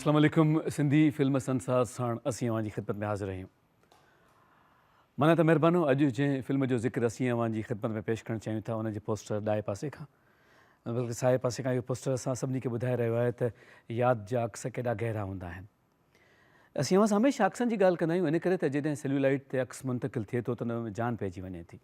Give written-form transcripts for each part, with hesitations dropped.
अस्सलाम वालेकुम। सिंधी फिल्म संसार साण असीं अवां जी ख़िदमत में हाज़िर आहियूं। माना त महिरबानो, अॼु जंहिं फिल्म जो ज़िक्र असीं अवां जी ख़िदमत में पेश करणु चाहियूं था उनजे पोस्टर ॾाए पासे खां, बल्कि साए पासे खां इहो पोस्टर असां सभिनी खे ॿुधाए रहियो आहे त यादि जा अक्स केॾा गहरा हूंदा आहिनि। असीं अवां सां हमेशह अक्सनि जी ॻाल्हि कंदा आहियूं, इन करे त जॾहिं सेल्यूलाइट ते अक्स मुंतक़िल थिए थो त उन में जान पइजी वञे थी।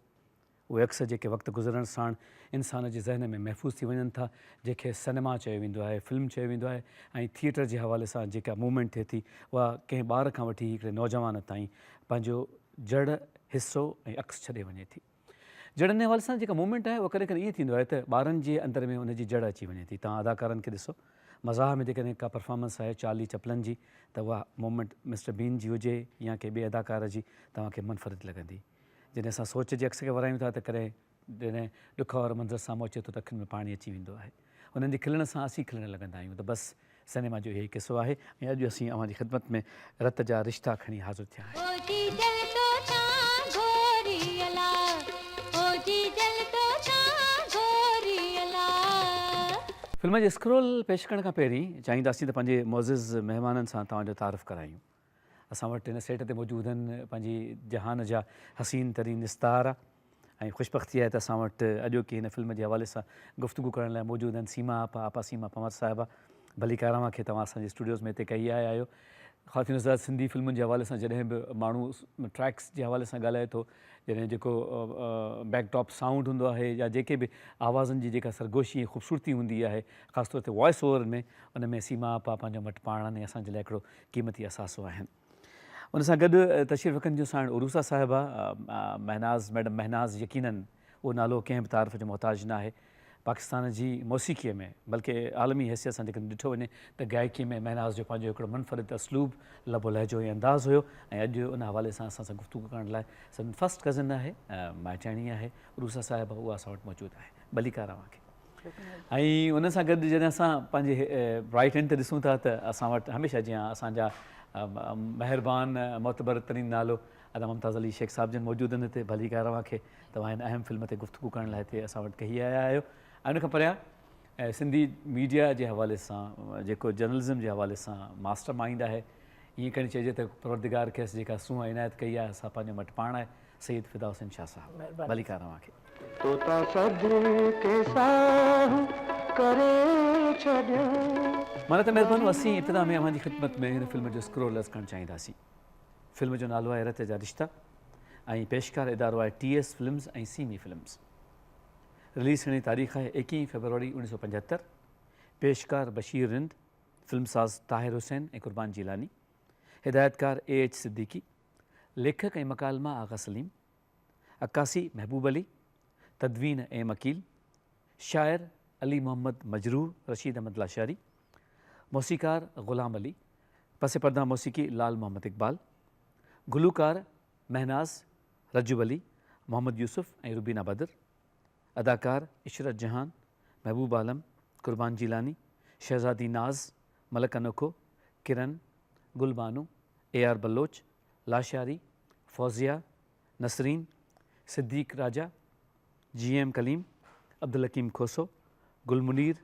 उहे अक्स जेके वक़्तु गुज़रण साण इंसान जे ज़हन में महफ़ूज़ थी वञनि था, जंहिंखे सिनेमा चयो वेंदो आहे, फिल्म चयो वेंदो आहे, ऐं थिएटर जे हवाले सां जेका मूवमेंट थिए थी उहा कंहिं ॿार खां वठी हिकिड़े नौजवान ताईं पंहिंजो जड़ हिसो ऐं अक्स छॾे वञे थी। जड़नि जे हवाले सां जेका मूवमेंट आहे उहा कॾहिं कॾहिं ईअं थींदो आहे त ॿारनि जे अंदर में उनजी जड़ अची वञे थी। तव्हां अदाकारनि खे ॾिसो, मज़ाह में जेकॾहिं का परफॉर्मेंस आहे चार्ली चपलन जी, त उहा मूवमेंट मिस्टर बीन जी हुजे या कंहिं ॿिए अदाकार जी, तव्हांखे मुनफ़रिद लॻंदी। जॾहिं असां सोच जे अक्स खे वरायूं था त कॾहिं जॾहिं ॾुख वारो मंज़रु साम्हूं अचे थो त अखियुनि में पाणी अची वेंदो आहे। उन्हनि जे खिलण सां असीं खिलणु लॻंदा आहियूं। त बसि सिनेमा जो इहो ई किसो आहे ऐं अॼु असीं अवां जी ख़िदमत में रत जा रिश्ता खणी हाज़िर थिया आहियूं। फिल्म जे स्क्रोल पेश करण खां पहिरीं चाहींदासीं त पंहिंजे मुअज़िज़ महिमाननि सां तव्हांजो तारुफ़ करायूं। असां वटि हिन सेट ते मौजूदु आहिनि पंहिंजी जहान जा हसीन तरीन निस्तारा, ऐं ख़ुशबख़्ती आहे त असां वटि अॼोकी हिन फिल्म जे हवाले सां गुफ़्तगू करण लाइ मौजूदु आहिनि सीमा आपा सीमा पंवर साहिबा। भली कारावां खे तव्हां असांजे स्टूडियोज़ में हिते कई आया आहियो। ख़ातिन हज़रात, सिंधी फिल्मुनि जे हवाले सां जॾहिं बि माण्हू ट्रैक्स जे हवाले सां ॻाल्हाए थो, जॾहिं जेको बैकटॉप साउंड हूंदो आहे या जेके बि आवाज़नि जी जेका सरगोशी ऐं ख़ूबसूरती हूंदी आहे, ख़ासि तौर ते वॉइस ओवर में, उन में सीमा आपा पंहिंजो वटि पाण ऐं असांजे लाइ हिकिड़ो क़ीमती असासो आहिनि। उन सां गॾु तशरीफ़ रखनि जो साण उरूसा साहिबा, महनाज़ मैडम महनाज़, यकीनन उहो नालो कंहिं बि तारीफ़ जो मोहताज न आहे। पाकिस्तान जी मौसीक़ीअ में, बल्कि आलमी हैसियत सां जेकॾहिं ॾिठो वञे त गायकीअ में महनाज़ जो पंहिंजो हिकिड़ो मुनफ़रिद असलूब, लबो लहजो ऐं अंदाज़ हुयो। ऐं अॼु उन हवाले सां असां सां गुफ़्तगू करण लाइ सभिनी फस्ट कज़न आहे, माइटाणी आहे उरूसा साहिबा, उहा असां वटि मौजूदु आहे। भली कारावां खे। ऐं उन सां गॾु जॾहिं असां पंहिंजे राइट हैंड ते ॾिसूं था त असां वटि हमेशह जीअं असांजा महिरबान मोतबर तरीन नालो अदा मुमताज़ अली शेख साहिब जन मौजूदु आहिनि हिते। भली कारावां खे तव्हां हिन अहम फिल्म ते गुफ़्तगू करण लाइ हिते असां वटि कही आया आहियो। ऐं उनखां परियां सिंधी मीडिया जे हवाले सां, जेको जर्नलिज़म जे हवाले सां मास्टर माइंड आहे, ईअं खणी चइजे त परवरदिगार खेसि जेका सूंहं इनायत कई आहे, असां पंहिंजो वटि पाण आहे सईद फिदा हुसैन शाह साहिबु। भली कारावां खे। माना त महिरबानी, असीं इब्तिदा में अवां जी ख़िदमत में हिन फिल्म जो स्क्रोल अर्ज़ करणु चाहींदासीं। फिल्म जो नालो आहे रत जा रिश्ता ऐं पेशकार इदारो आहे TS फिल्म्स ऐं सीमी फिल्म्स। रिलीज़ थियण जी तारीख़ आहे 21 फरवरी 1975। पेशकार बशीर रिंद, फिल्मसाज़ ताहिर हुसैन ऐं कुर्बान जीलानी, हिदायतकार AH सिद्दीकी, लेखक ऐं मकालमा आगा सलीम, अक्कासी महबूब अली, तदवीन एम अकील, शाइर अली मोहम्मद मजरूह रशीद अहमद लाशारी, मौसीकार ग़ुलाम अली, पस पर्दा मौसीकी लाल मोहम्मद इकबाल, गुलूकार महनाज़ रजूब अली, मोहम्मद यूसुफ ऐं रुबीना बदर, अदाकार इशरत जहान, महबूब आलम, कुर्बान जीलानी, शहज़ादी नाज़, मलक अनोखो, किरण, गुलबानू, AR बलोच, लाशारी, फौज़िया, नसरीन, सिद्दीक़ राजा, GM कलीम, अब्दुल हकीम खोसो, गुल मुनीर,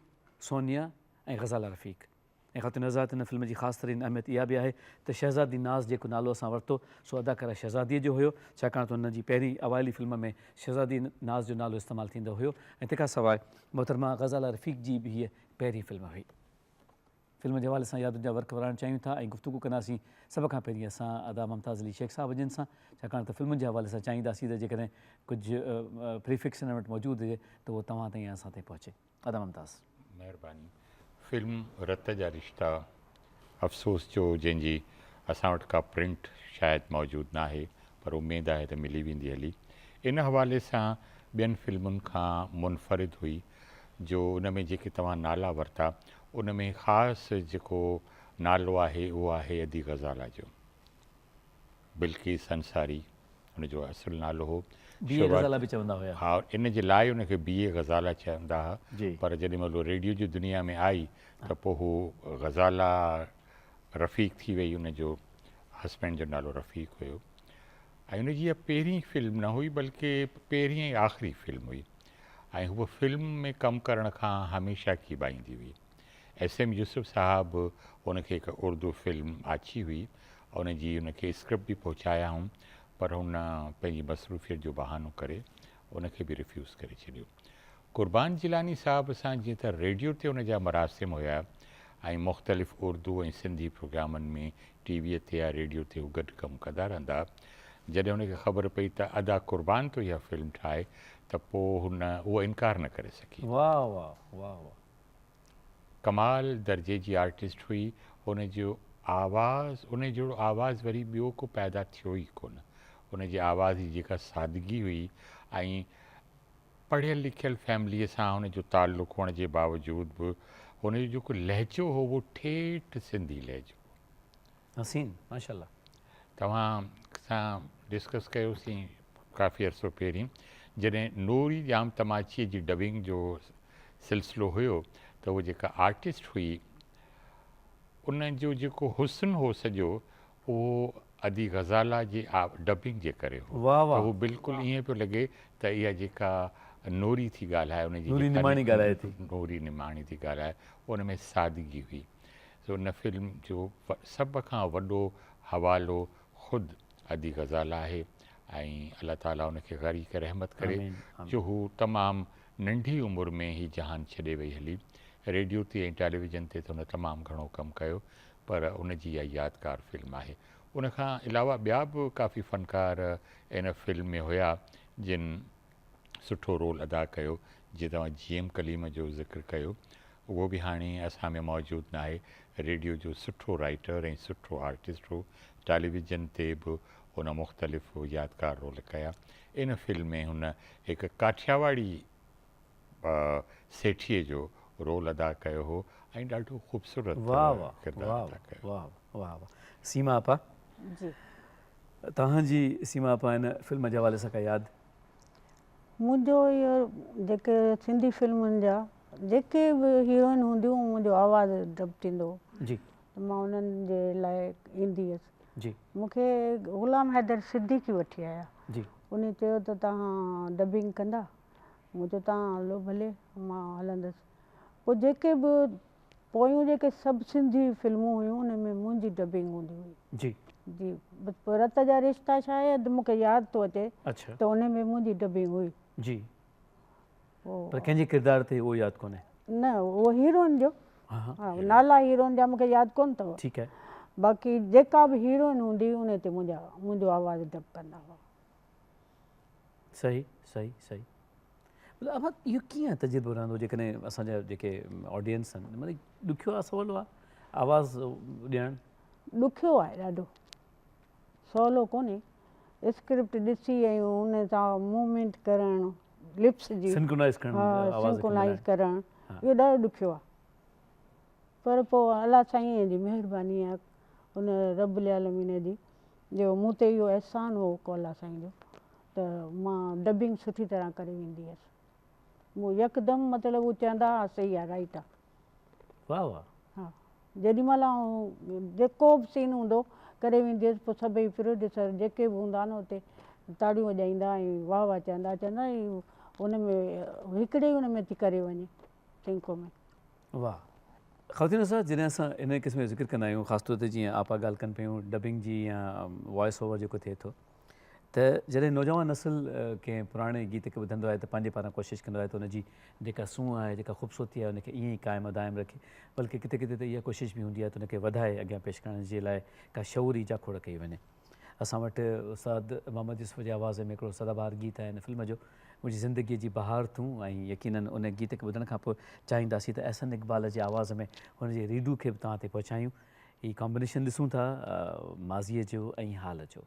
सोनिया ऐं ग़ज़ाला रफ़ीक़। ऐं ख़ातिन हज़रात, हिन फिल्म जी ख़ासि तरीन अहमियत इहा बि आहे त शहज़ादी नाज़ जेको नालो असां वरितो सो अदाकारा शहज़ादीअ जो हुयो, छाकाणि त हुन जी पहिरीं अवाइली फिल्म में शहज़ादी नाज़ जो नालो इस्तेमालु थींदो हुयो। ऐं तंहिंखां सवाइ मोहतरमा ग़ज़ाला रफ़ीक़ जी बि हीअ पहिरीं फिल्म हुई। फिल्म जे हवाले सां यादुनि जा वर्क वराइणु चाहियूं था ऐं गुफ़्तगू कंदासीं सभ खां पहिरीं असां अदा मुमताज़ अली शेख साहिब जन सां, छाकाणि त फिल्मुनि जे हवाले सां चाहींदासीं त जेकॾहिं कुझु प्रीफिक्स हिन वटि मौजूदु हुजे त उहो तव्हां ताईं या असां ताईं पहुचे। अदा मुमताज़। महिरबानी। फिल्म रत जा रिश्ता, अफ़सोस जो जंहिंजी असां वटि का प्रिंट शायदि मौजूदु न आहे, पर उमेदु आहे त मिली वेंदी हली। इन हवाले सां ॿियनि फिल्मुनि खां मुनफ़रिद हुई, जो उन में जेके तव्हां नाला वरिता उन में ख़ासि जेको नालो आहे उहो आहे अदी ग़ज़ाला जो। बिल्किस अंसारी हुनजो असुलु नालो हो। ग़ज़ाला बि चवंदा हुया। हा, इन जे लाइ उनखे BA ग़ज़ाला चवंदा हुआ, पर जेॾी महिल रेडियो जी दुनिया में आई त पोइ हू ग़ज़ाला रफ़ीक़ थी वई। उनजो हस्बैंड जो नालो रफ़ीक़ हुयो ऐं उनजी इहा पहिरीं फिल्म न हुई, बल्कि पहिरीं ऐं आख़िरी फिल्म हुई। ऐं हूअ फिल्म में कमु करण खां हमेशह कीबाईंदी हुई SM यूसुफ साहब उनखे हिकु उर्दू फिल्म अची हुई, उनजी उनखे स्क्रिप्ट बि पहुचाया हूं, पर हुन पंहिंजी मसरूफ़ियत जो बहानो करे उनखे बि रिफ्यूज़ करे छॾियो। क़ुर्बान जिलानी साहब सां जीअं त रेडियो ते उनजा मरासिम हुया ऐं मुख़्तलिफ़ उर्दू ऐं सिंधी प्रोग्रामनि में टीवीअ ते या रेडियो ते हू गॾु कमु कंदा रहंदा। जॾहिं हुनखे ख़बर पई त अदा क़ुर्बान तो इहा फिल्म ठाहे त पोइ हुन उहो इनकार न करे सघी। वाह वाह वाह वाह, कमाल दर्जे जी आर्टिस्ट हुई। हुनजो आवाज़, उन जहिड़ो आवाज़ु वरी ॿियो को पैदा थियो ई कोन। उनजी आवाज़ जी जेका सादगी हुई ऐं पढ़ियल लिखियल फैमिलीअ सां हुनजो ताल्लुक़ु हुअण जे बावजूदि बि हुनजो जेको लहजो हो उहो ठेठि सिंधी लहजो। हसीन, माशाल्लाह। तव्हां सां डिस्कस कयोसीं काफ़ी अर्सो पहिरीं, जॾहिं नूरी जाम तमाचीअ जी डबिंग जो सिलसिलो हुयो त उहो जेका आर्टिस्ट हुई उनजो जेको हुस्न हो सॼो उहो अदी ग़ज़ाला जी डबिंग जे करे हो। वाह वाह, त उहो बिल्कुलु ईअं पियो लॻे त इहा जेका नूरी थी ॻाल्हाए, उनजी नूरी निमाणी ॻाल्हाए थी, नूरी निमाणी थी ॻाल्हाए, उन में सादगी हुई। सो उन फिल्म जो सभ खां वॾो हवालो ख़ुदि अदी ग़ज़ाला आहे ऐं अलाह ताला उनखे ग़रीक़ रहमत करे जो हू तमामु नंढी उमिरि में ई जहान छॾे वई हली। रेडियो ते ऐं टेलीविज़न ते त हुन तमामु घणो कमु कयो, पर उनजी इहा यादगार फिल्म आहे। उनखां अलावा ॿिया बि काफ़ी फ़नकार इन फिल्म में हुया जिन सुठो रोल अदा कयो। जीअं तव्हां GM कलीम जो ज़िक्र कयो, उहो बि हाणे असां में मौजूदु न आहे। रेडियो जो सुठो राइटर ऐं सुठो आर्टिस्ट हो। टेलीविज़न ते बि हुन मुख़्तलिफ़ यादगार रोल कया। इन फिल्म में हुन हिकु काठियावाड़ी सेठीअ जो रोल अदा कयो हो ऐं ॾाढो ख़ूबसूरत किरदारु अदा कयो। वाह वाह वाह। सीमा आपा जी, तव्हांजी सीमा आपा हिन फिल्म जे हवाले सां का यादि? मुंहिंजो इहो जेके सिंधी फिल्मुनि जा जेके बि हीरोइन हूंदियूं मुंहिंजो आवाज़ु डब थींदो जी, त मां उन्हनि जे लाइ ईंदी हुअसि। जी, मूंखे ग़ुलाम हैदर सिद्दीकी वठी आया, जी, उन चयो त तव्हां डबिंग कंदा? मूं चयो तव्हां हलो भले, मां हलंदसि। पोइ जेके बि पोयूं जेके सभु सिंधी फिल्मूं हुयूं उन में मुंहिंजी डबिंग हूंदी हुई। जी जी, पोइ रत जा रिश्ता शायदि मूंखे यादि थो अचे अच्छा, त उन में मुंहिंजी डबिंग हुई। जी, पोइ पर कंहिंजे किरदार ते उहो यादि कोन्हे? न उहो हीरोइन जो, हाँ हाँ, हा नाला हीरोइन जा मूंखे यादि कोन्ह अथव। ठीकु आहे। बाक़ी जेका बि हीरोइन हूंदी उन ते मुंहिंजो आवाज़ु डब कंदा हुआ। सही सही सही। मतिलबु अब इहो कीअं तजुर्बो रहंदो जेकॾहिं असांजा जेके ऑडियंस आहिनि, मतिलबु ॾुखियो आहे, सवलो आहे आवाज़ु ॾियणु? ॾुखियो आहे ॾाढो, सवलो कोन्हे। स्क्रिप्ट ॾिसी ऐं उन सां मूवमेंट करणु, लिप्स जी सिंक्रोनाइज़ करणु, हा सिंक्रोनाइज़ करणु, हाँ। इहो ॾाढो ॾुखियो आहे। पर पोइ अलाह साईं जी महिरबानी आहे, उन रब आलमीन जी, जो मूं ते इहो अहसान हो को अलाह साईं जो, त मां डबिंग सुठी तरह करे वेंदी हुअसि। मूं यकदमि मतिलबु उहो चवंदा हा सही आहे, राइट आहे। वाह वाह। हा, जेॾीमहिल आउं जेको बि सीन हूंदो करे वेंदी हुअसि, पोइ सभई प्रोड्यूसर जेके बि हूंदा न उते ताड़ियूं वॼाईंदा ऐं वाह वाह चवंदा हुन में हिकिड़े ई हुन में थी करे वञे सिंको में। वाह। ख़वातीन सां जॾहिं असां इन क़िस्म जो ज़िक्र कंदा आहियूं, ख़ासि तौर ते जीअं आपा ॻाल्हि कनि पियूं डबिंग जी या वॉइस ओवर जेको थिए थो, त जॾहिं नौजवान नस्ल कंहिं पुराणे गीत खे ॿुधंदो आहे त पंहिंजे पारां कोशिशि कंदो आहे त हुनजी जेका सूंहं आहे, जेका ख़ूबसूरती आहे, उनखे ईअं ई क़ाइमु दाइमु रखे। बल्कि किथे किथे त इहा कोशिशि बि हूंदी आहे त उनखे वधाए अॻियां पेश करण जे लाइ का शऊरी जाखोड़ कई वञे। असां वटि उस्ताद मोहम्मद यूसुफ जे आवाज़ में हिकिड़ो सदाबहार गीत आहे हिन फिल्म जो, मुंहिंजी ज़िंदगीअ जी बहार तूं, ऐं यकीनन उन गीत खे ॿुधण खां पोइ चाहींदासीं त अहसन इक़बाल जे आवाज़ में हुनजे रीडू खे बि तव्हां ते पहुचायूं। हीअ कॉम्बिनेशन ॾिसूं था माज़ीअ जो ऐं हाल जो।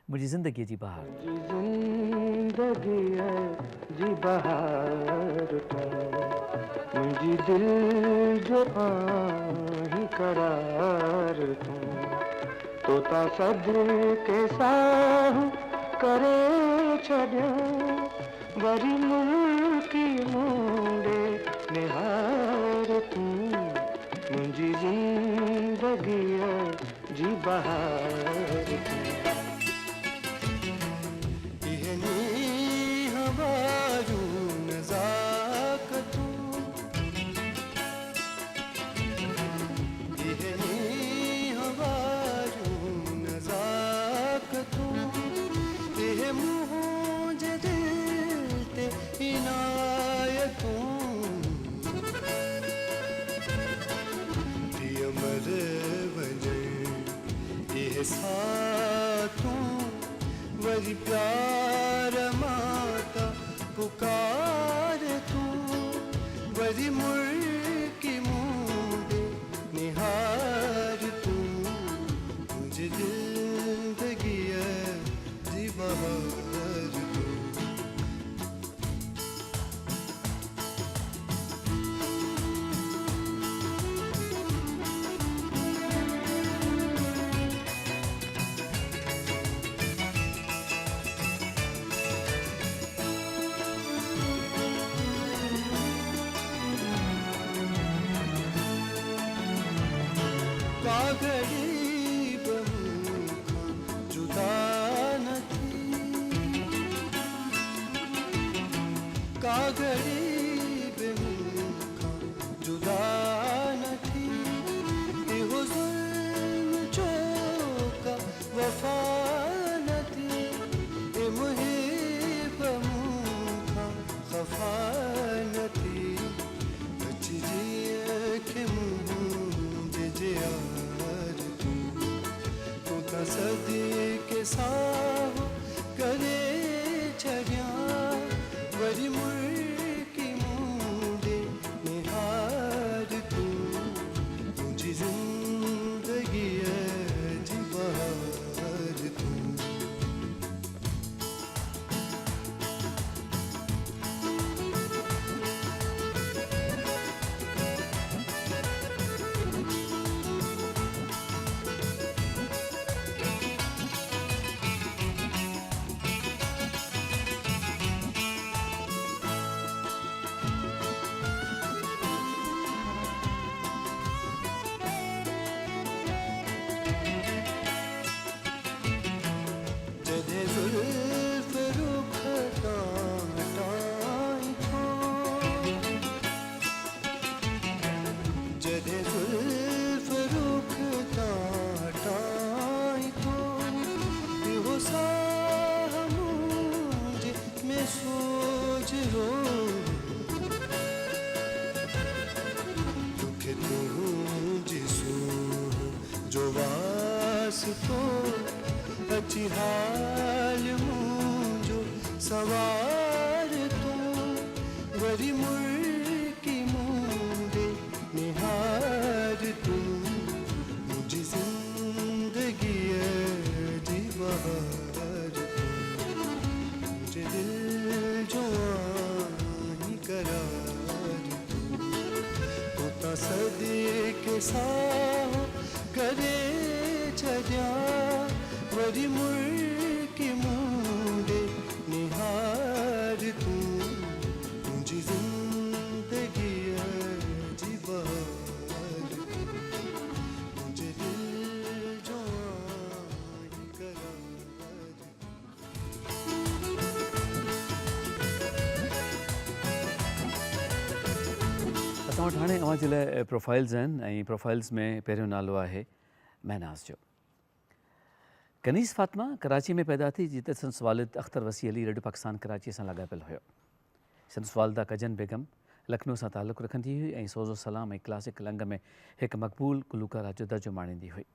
मुंहिंजी ज़िंदगीअ जी बहार, मुंहिंजी दिलि जो आहीं करार तूं, तोता सदके सां करे छॾियो, वरी मुल्की मुंडे निहार तूं, मुंहिंजी ज़िंदगीअ जी बहार तूं। के साथों वही प्यार माता पुकार तू वही मुर्की मुंडे निहार तू मुझे जिंदगी जी बहार तू गरीब जुदा नहीं का गरीब जुदा नहीं हो जुल्म चौका वफा नहीं ए मुहिब मुखा खफा नहीं बच जिए के मुझे जिया सदी के साह करे छड़िया वरी मुर्की मुंडे निहार तू मुझी जिंदगी जी बहार तू अच्छी हाल मुझो सवार तू वरी मुर्की मुंडे निहार तू मुझी जिंदगी जी बहार तू मुझे दिल जो ही करार तू होता सदी के साथ करे छड़िया वरी मुर्की मुंडे निहार तू मुझी जिंदगी जी बहार तू मुझे दिल जो ही करार असां वटि हाणे अव्हां जे लाइ प्रोफाइल्स आहिनि ऐं प्रोफाइल्स में पहिरियों नालो आहे महनाज़ जो। कनीज़ फ़ातिमा कराची में पैदा थी जिते संदसि वालिद अख्तर वसी अली रेडियो पाकिस्तान कराची सां लाॻापियलु हुयो। संदसि वालिदा कजन बेगम लखनऊ सां तालुक़ु रखंदी हुई ऐं सोज़ो सलाम ऐं क्लासिकल अंग में हिकु मक़बूल गुलूकारा जो दर्जो माणींदी हुई।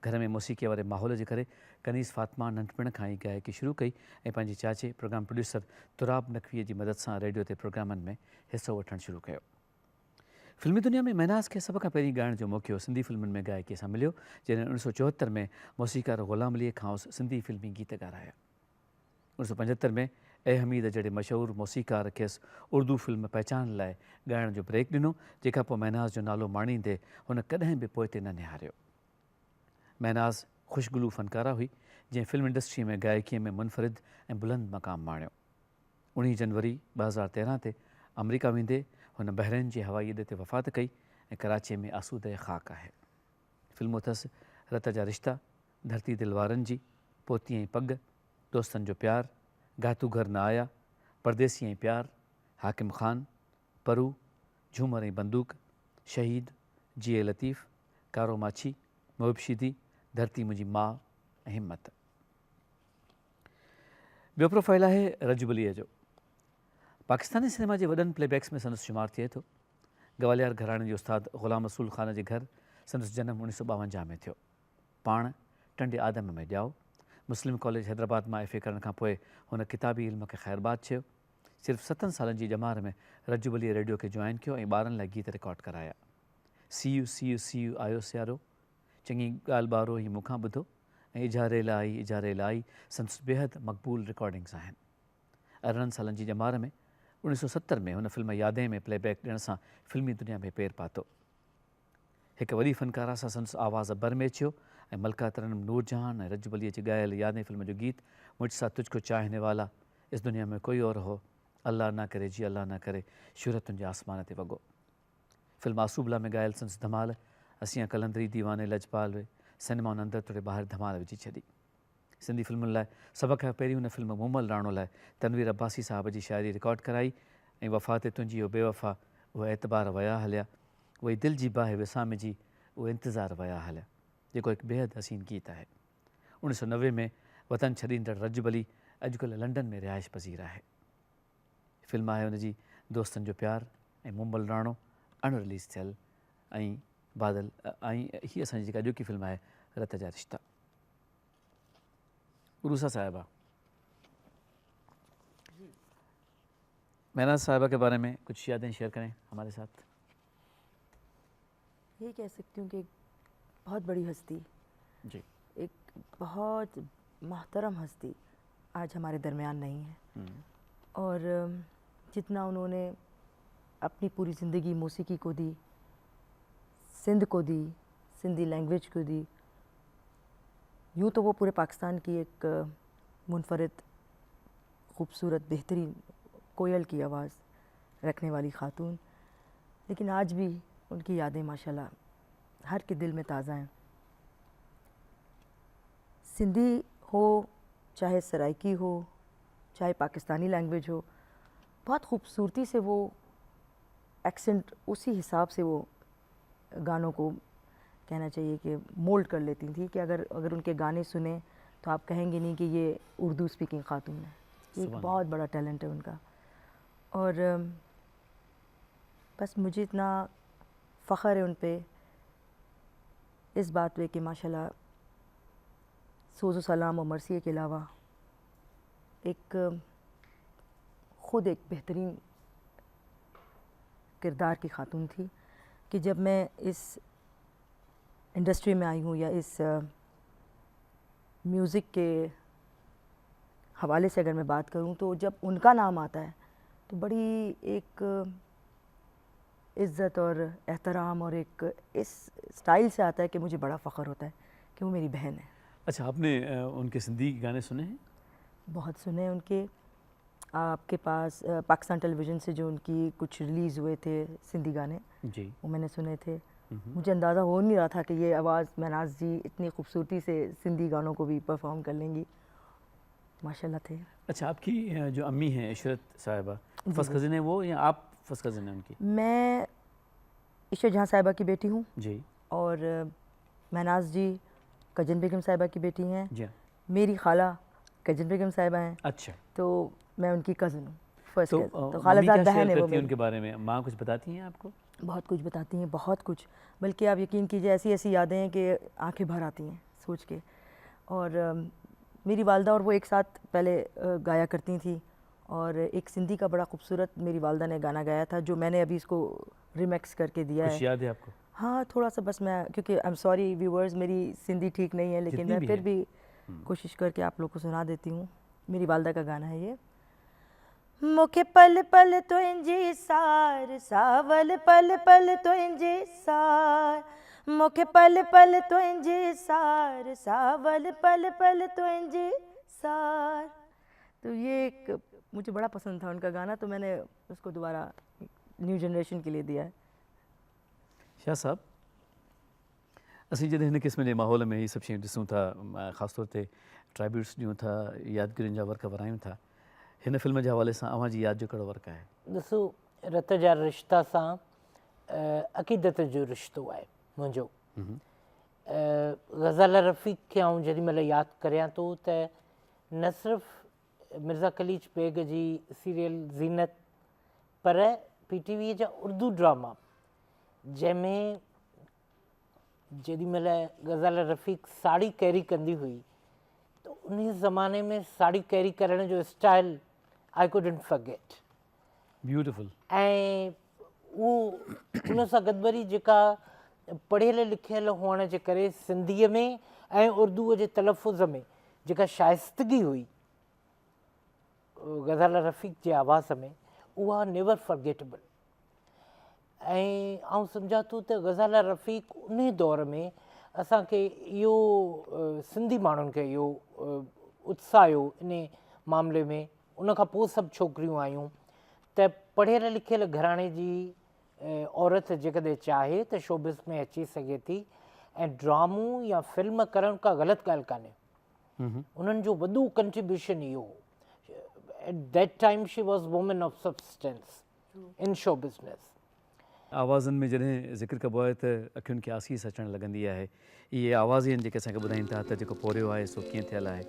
घर में मौसीक़ीअ वारे माहौल जे करे कनीज़ फ़ातिमा नंढपिण खां ई गायकी शुरू कई ऐं पंहिंजे चाचे प्रोग्राम प्रोड्यूसर तुराब नक़वीअ जी मदद सां रेडियो ते प्रोग्रामनि में हिसो वठणु शुरू कयो। फिल्मी दुनिया में महनाज़ खे सभ खां पहिरीं ॻाइण जो मौक़ो सिंधी फिल्मुनि में गायकीअ सां मिलियो जंहिं 1974 में मौसीक़ार ग़ुलाम अलीअ खां सिंधी फिल्मी गीत ॻाराया। 1975 में ए हमीद जहिड़े मशहूरु मौसीक़ार खेसि उर्दू फिल्म पहचान लाइ ॻाइण जो ब्रेक ॾिनो, जंहिंखां पोइ महनाज़ जो नालो माणींदे हुन कॾहिं बि पोइ ते न निहारियो। महनाज़ ख़ुशगुलू फ़नकारा हुई जंहिं फिल्म इंडस्ट्री में गायकीअ में मुनफ़रिद ऐं बुलंद मक़ाम माणियो। 19 जनवरी 2013 ते अमरीका वेंदे हुन बहरीन जे हवाई अॾे ते वफ़ात कई ऐं कराची में आसूदे ख़ाक आहे। फिल्मूं अथसि रत जा रिश्ता, धरती दिलवारनि जी, पोती ऐं पग, दोस्तनि जो प्यार, गातू घर न आया, परदेसी ऐं प्यार, हाकिम ख़ान, परू, झूमर ऐं बंदूक, शहीद, जिए लतीफ़, कारो माछी, मुहबशीदी, धरती मुंहिंजी माउ ऐं हिम्मत। ॿियो प्रोफाइल आहे रजब अलीअ जो। पाकिस्तानी सिनेमा जे वॾनि प्लेबैक्स में संदसि शुमारु थिए थो। ग्वालियर घराणे जे उस्ताद ग़ुलाम रसूल ख़ान जे घर संदसि जनमु 1952 में थियो। पाण टंडे आदम में ॼाओ। मुस्लिम कॉलेज हैदराबाद मां FA करण खां पोइ हुन किताबी इल्म खे ख़ैरबाद चयो। सिर्फ़ु 7 सालनि जी ॼमार में रजबली रेडियो खे जॉइन कयो ऐं ॿारनि लाइ गीत रिकॉर्ड कराया। सी यू आयो सियारो, चङी ॻाल्हि ॿारो ही मूंखां ॿुधो ऐं इजारे लाई संदसि बेहद मक़बूल रिकॉर्डिंग्स आहिनि। 18 सालनि जी ॼमार में 1970 में हुन फिल्म यादें में प्लेबैक ॾियण सां फिल्मी दुनिया में पेर पातो। हिकु वॾी फ़नकारा सां संदसि आवाज़ बर में अचियो ऐं मलका तरन्नुम नूरजहान ऐं रजबलीअ जी ॻायल यादें फिल्म जो गीत मुझसा तुझको चाहने वाला, इस दुनिया में कोई और हो, अल्लाह ना करे जी अल्लाह ना करे, शोहरत तुंहिंजे आसमान ते वॻो। फिल्म आसूबला में ॻायल संदसि धमाल, असीं कलंदरी दीवाने लजपाल वे, सिनेमा उन अंदरि थोरे ॿाहिरि धमाल विझी छॾी। सिंधी फिल्मुनि लाइ सभ खां पहिरीं हुन फिल्म मूमल राणो लाइ तनवीर अब्बासी साहब जी शाइरी रिकॉर्ड कराई ऐं वफ़ा ते तुंहिंजी हो बेवफ़ा, उहे एतबार वया हलिया, उहे दिलि जी बाहि विसामे जी, उहे इंतज़ार वया हलिया, जेको हिकु बेहद हसीन गीत आहे। 1990 में वतन छॾींदड़ रजबली अॼुकल्ह लंडन में रिहाइश पज़ीर आहे। फिल्म आहे हुनजी दोस्तनि जो प्यार ऐं मूमल राणो अण रिलीज़ थियल ऐं बादल ऐं हीअ असांजी जेका अॼोकी फिल्म आहे रत जा रिश्ता। उरूसा साहिबा, महनाज साहिबा के बारे में कुछ यादें शेयर करें हमारे साथ। ये कह सकती हूँ कि एक बहुत बड़ी हस्ती, जी, एक बहुत मोहतरम हस्ती आज हमारे दरमियान नहीं है। और जितना उन्होंने अपनी पूरी ज़िंदगी मौसीकी को दी, सिंध को दी, सिंधी लैंग्वेज को दी, यूँ तो वो पूरे पाकिस्तान की एक मुनफरद खूबसूरत बेहतरीन कोयल की आवाज़ रखने वाली खातून, लेकिन आज भी उनकी यादें माशाल्लाह हर के दिल में ताज़ा हैं। सिंधी हो चाहे सराइकी हो चाहे पाकिस्तानी लैंग्वेज हो, बहुत खूबसूरती से वो एक्सेंट उसी हिसाब से वो गानों को कहना चाहिए कि मोल्ड कर लेती थी कि अगर उनके गाने सुने तो आप कहेंगे नहीं कि ये उर्दू स्पीकिंग खातून है। ये एक बहुत बड़ा टैलेंट है उनका। और बस मुझे इतना फ़ख्र है उन पे, इस बात पे कि माशाल्लाह सोज़ो सलाम और मर्सिए के अलावा एक ख़ुद एक बेहतरीन किरदार की खातून थी कि जब मैं इस इंडस्ट्री में आई हूँ या इस म्यूज़िक के हवाले से अगर मैं बात करूँ तो जब उनका नाम आता है तो बड़ी एक इज़्ज़त और एहतराम और एक इस स्टाइल से आता है कि मुझे बड़ा फ़ख्र होता है कि वो मेरी बहन है। अच्छा, आपने उनके सिंधी गाने सुने हैं? बहुत सुने उनके। आपके पास पाकिस्तान टेलीविज़न से जो उनकी कुछ रिलीज़ हुए थे सिंधी गाने, जी, वो मैंने सुने थे। मुझे अंदाज़ा हो नहीं रहा था कि ये आवाज़ महनाज जी इतनी खूबसूरती से सिंधी गानों को भी परफॉर्म कर लेंगी। माशाल्लाह थे। अच्छा, आपकी जो अम्मी हैं इशरत साहिबा, फर्स्ट कज़न है वो या आप फर्स्ट कज़न हैं उनकी? मैं इशरत जहाँ साहिबा की बेटी हूँ जी, और महनाज जी कजन बेगम साहिबा की बेटी हैं। जी, मेरी खाला कजन बेगम साहिबा हैं, अच्छा, तो मैं उनकी कज़न हूँ, फर्स्ट तो तो मम्मी खालाजाद क्या बहन शेयर है वो करती हैं मेरी। उनके बारे में? माँ कुछ बताती हैं आपको? बहुत कुछ बताती हैं, बहुत कुछ, बल्कि आप यकीन कीजिए ऐसी ऐसी यादें हैं कि आंखें भर आती हैं सोच के। और मेरी वालदा और वो एक साथ पहले गाया करती थी और एक सिंधी का बड़ा खूबसूरत मेरी वालदा ने गाना गाया था जो मैंने अभी इसको रिमिक्स करके दिया कुछ है। याद है आपको? हाँ, थोड़ा सा बस मैं, क्योंकि आई एम सॉरी व्यूअर्स मेरी सिंधी ठीक नहीं है, लेकिन जितनी मैं भी फिर है। भी कोशिश करके आप लोग को सुना देती हूँ। मेरी वालदा का गाना है ये। मुखे पल पल तो इंजी सार सावल पल पल तो इंजी सार, मुखे पल पल तो इंजी सार सावल पल पल तो इंजी सार। तो ये एक मुझे बड़ा पसंद था उनका गाना, तो मैंने उसको दोबारा न्यू जनरेशन के लिए दिया है। शाह साहब, असीं जॾहिं हिन क़िस्म जे माहौल में ही सभु शयूं ॾिसूं था, ख़ासि तौर ते ट्राइब्यूट्स ॾियूं था, यादगिरियुनि जा वर्क वरायूं था, हिन फिल्म जे हवाले सां अव्हां जी यादि जो कहिड़ो वर्क आहे? ॾिसो, रत जा रिश्ता सां अक़ीदत जो रिश्तो आहे मुंहिंजो। ग़ज़ल रफ़ीक खे आउं जेॾी महिल यादि करियां थो त न सिर्फ़ु मिर्ज़ा खलीज बेग जी सीरियल ज़ीनत, पर PTV जा उर्दू ड्रामा जंहिंमें जेॾी महिल गज़ाल रफ़ीक साड़ी कैरी कंदी हुई त उन ज़माने में साड़ी कैरी करण जो style I couldn't forget. Beautiful. ऐं उहो उन सां गॾिबरी जेका पढ़ियल लिखियल हुअण जे करे सिंधीअ में ऐं उर्दूअ जे तलफ़ुज़ में जेका शाइस्तगी हुई गज़ाल रफ़ीक जे आवाज़ में, उहा नेवर फॉरगेटेबल। ऐं आउं सम्झां थो त गज़ाल रफ़ीक उन दौर में असांखे इहो सिंधी माण्हुनि खे इहो उत्साहियो इन मामले में। उनखां पोइ सभु छोकिरियूं आयूं त पढ़ियल लिखियल घराणे जी औरत जेकॾहिं चाहे त शोबिस में अची सघे थी ऐं ड्रामो या फिल्म करणु का ग़लति ॻाल्हि कान्हे। उन्हनि जो वॾो कंट्रीब्यूशन इहो हो। At that time she was woman of substance in show business. आवाज़नि में जॾहिं ज़िक्र कबो आहे त अखियुनि खे आसीस अचणु लॻंदी आहे। इहे आवाज़ ई आहिनि जेके असांखे ॿुधाइनि था त जेको पोरियो आहे सो कीअं थियल आहे।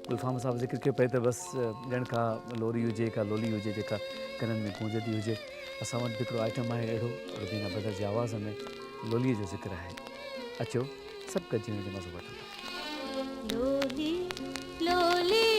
गुलफ़ाम साहब ज़िक्र कयो पए त बसि ॼण का लोरी हुजे का लोली हुजे जेका कननि में गूंजंदी हुजे। असां वटि हिकिड़ो आइटम आहे अहिड़ो रुबीना बदर जी आवाज़ में लोलीअ जो ज़िक्र आहे। अचो सभु गॾिजी वञो मज़ो वठो। लोली लोली